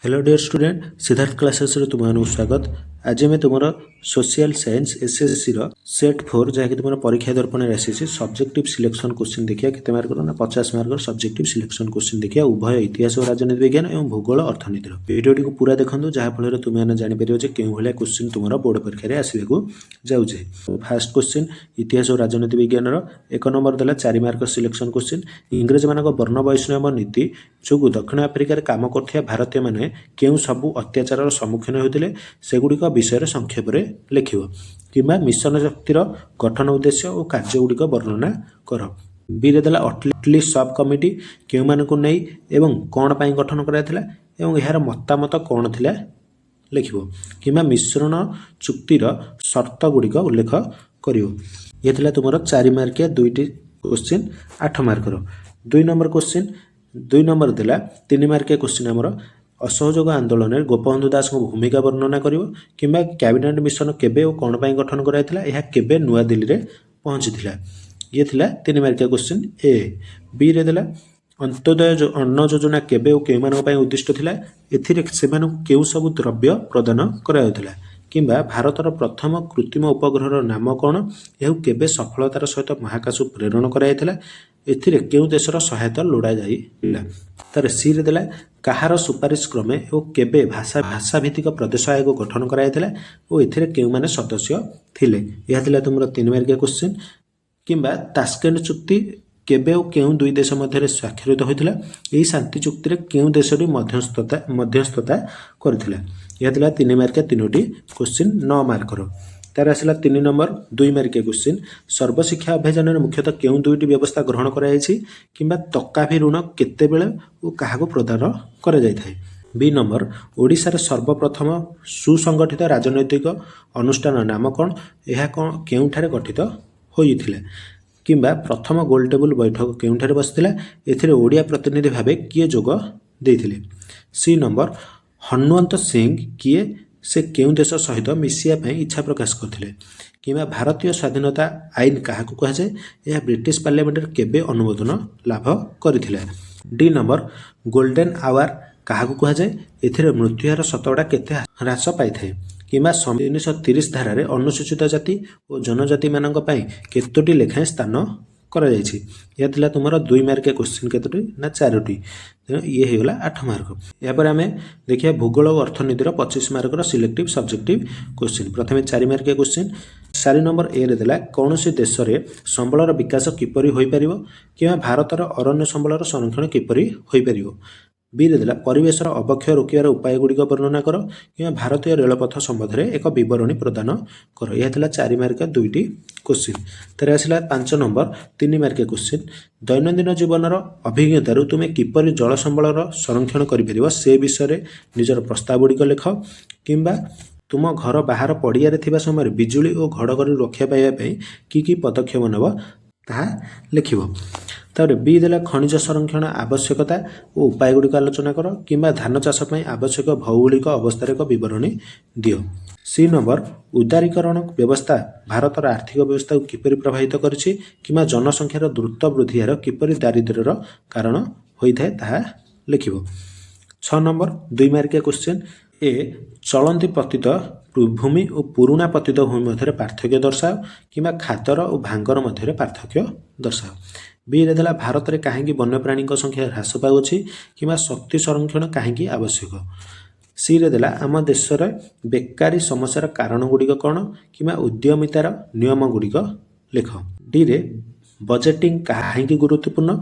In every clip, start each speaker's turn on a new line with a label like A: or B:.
A: Hello dear student Siddharth classes रे तुमମାନଙ୍କୁ स्वागत। आज आम तुम सोशल साइंस एसएससी सेट 4 जहाँकि तुम परीक्षा दर्पण आसी सब्जेक्टिव सिलेक्शन क्वेश्चन देखिए केते मार्क ना 50 मार्क सब्जेक्टिव सिलेक्शन क्वेश्चन देखिए उभय इतिहास और राजनीति विज्ञान और भूगोल अर्थनीति वीडियो को पूरा देखो जहाँफल तुम्हें जापर कि भाया क्वेश्चन तुम बोर्ड परीक्षा आसवाक जाऊे। फास्ट क्वेश्चन इतिहास और राजनीति विज्ञान 1 नंबर देला 4 मार्क सिलेक्शन क्वेश्चन इंग्रेज मान वर्ण वैष्णव नीति जो दक्षिण आफ्रिकार काम कर भारतीय माने केउ सबु अत्याचार सम्मुखीन होते सेगुड़िक विषय संक्षेप में लिख कि मिशन शक्तिर गठन उद्देश्य और कार्यगुड़िक वर्णना कर। बी रे देला अटली सब कमिटी केउ मानकु नै एवं कौन पाई गठन कराइथिला एवं यार मतामत कौन थिला लिख कि मिश्रण चुक्तिर शर्त गुड़िक उल्लेख करियो। ये थिला तुमर 4 मार्किया दुईटी क्वेश्चन 8 मार्कर। 2 नंबर क्वेश्चन 2 नंबर देला 3 मार्किया क्वेश्चन आमर असहयोग आंदोलन में गोपबंधु दास भूमिका वर्णना करियो कि कैबिनेट मिशन केबे और कौन पाई गठन कराइथिला यह केबे नुआ दिल्ली रे पहुंचीथिला। ये थिला 3 मार्किया क्वेश्चन ए। बी रे देला अंत्योदय अन्न योजना केबे और केउ पाई उद्दिष्ट थिला एथिरे सेमानकु केउ सब द्रव्य प्रदान कराउथिला किंबा भारतर प्रथम कृत्रिम उपग्रहर नाम कौन यह केबे सफलतार सहित महाकाश प्रेरण कराइथिला एथिरे केउ देशर सहायता लोड़ा जाइला। तार सी रे देला कहार सुपारिश क्रमे और केबे भाषा भित्तिक प्रदेश आयोग गठन कराइथिला और एथिरे केउ माने सदस्य थिले। यह थिला तुमरो 3 मार्किया क्वेश्चन किंबा तास्केंट चुक्ति केबे और केउ दुई देश मध्य स्वाक्षरित होइथिला एही शांति चुक्ति रे केउ देशटी मध्यस्थता करथिला। यह थिला 3 मार्किया 3टी क्वेश्चन 9 मार्कर। तार आसला 3 नंबर 2 मार्किया क्वेश्चन सर्वशिक्षा अभियान में मुख्यतः केउ दुईटी व्यवस्था ग्रहण कराइछि किंबा तकाभी ऋण केते बेले और काहाको प्रदान करा जायथाय। बी नंबर ओडिशार सर्वप्रथम सुसंगठित राजनैतिक अनुष्ठान नाम कौन यह केउठारे गठित होइथिला किंबा प्रथम गोल टेबुल बैठक केउठारे बसिथिला एथिरे ओडिया प्रतिनिधि भाबे किए जोग देइथिले। सी नंबर हनुमंत सिंह किए से केउ देश सहित मिसिया ପାଇଁ इच्छा प्रकाश करथिले किंबा भारतीय स्वाधीनता आईन काहाकु कहा जाय यह ब्रिटिश पार्लियामेंट केबे अनुमोदन लाभ करथिला। डी नंबर गोल्डन आवर काहाकु कहा जाय एथिरे मृत्युहार शतकड़ा केते ह्रास पाइथाय किंबा 330 धारा रे अनुसूचित जाति और जनजाति मानक पई केतोटी लेखाएं स्थान करा जायछि। यह थिला तुमरो 2 मार्किया क्वेश्चन केतोटी ना 4टी ये हो गला 8 मार्क। या पर आमे देखिया भूगोल और अर्थनीति 25 मार्क सिलेक्टिव सब्जेक्टिव क्वेश्चन। प्रथमे 4 मार्किया क्वेश्चन 4 नंबर ए रे देला कौनसी देश रे संबलर विकास किपरि होई परिबो किंबा भारतर अरण्य संबलर संरक्षण किपरि होई परिबो। बी रे देला परिवेशर अवक्षय रोकिबार उपाय गुड़िक वर्णना कर कि भारतीय रेलपथ संबंध में एक बरणी प्रदान कर। यह थिला 4 मार्किया 2टी क्वेश्चन। तार आसला 5 नंबर 3 मार्किया क्वेश्चन दैनंदिन जीवनर अभिज्ञतारू तुमे किपरि जल संबलर संरक्षण करिपरिबो से विषय निजर प्रस्ताव गुड़िक लेख किंबा तुम घर बाहर पड़िया थिबा समय बिजुली और घड़घड़ी रक्षा पाइबा कि पदक्षेप नेब ताहा लिखिबो। तापर बी देला खनिज संरक्षण आवश्यकता और उपाय गुड़िक आलोचना कर किंबा धान चाष आवश्यक भौगोलिक अवस्थार एक बरणी दियो। सी नंबर उदारीकरण व्यवस्था भारतर आर्थिक व्यवस्था को किपरि प्रभावित करछि किंबा जनसंख्यार द्रुत वृद्धि हार किपरि दारिद्र्यर कारण होइथाय ताहा लिखिबो। 6 नंबर 2 मार्किया क्वेश्चन ए चलंती पतित भूमि और पुराणा पतित भूमि मध्य पार्थक्य दर्शाओ किंबा खातर और भांगर मध्य पार्थक्य दर्शाओ। बी रे देला भारत में कहीं वन्यप्राणी संख्या ह्रास पाउछि किंबा शक्ति संरक्षण कहीं आवश्यक। सी रे देला आम देश बेकारी समस्यार कारण गुड़िक कौन किंबा उद्यमितार नियम गुड़िक लिख। डी रे बजेटिंग कहीं गुरुत्वपूर्ण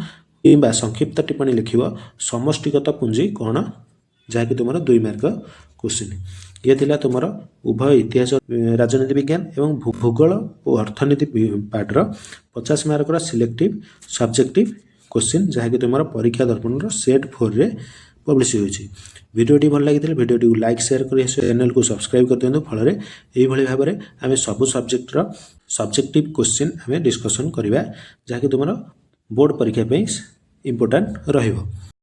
A: किंबा संक्षिप्त टिप्पणी लिखिब समष्टिगत पुंजी कौन जहाँकि तुम 2 मार्क क्वेश्चन। ये थिला तुमर उभय इतिहास राजनीति विज्ञान एवं भूगोल और अर्थनीति पार्टर 50 मार्क सिलेक्टिव सब्जेक्टिव क्वेश्चन जहाँकि तुम परीक्षा दर्पण सेट 4 रे पब्लिश होइछि। वीडियोटी भल लगी वीडियोटी को लाइक शेयर कर चैनल को सब्सक्राइब कर दियंतु फल यही भाव में आम सब सब्जेक्टर सब्जेक्टिव क्वेश्चन आम डिस्कसन करवा जहाँकि तुम बोर्ड परीक्षा इंपोर्टेंट रहिबो।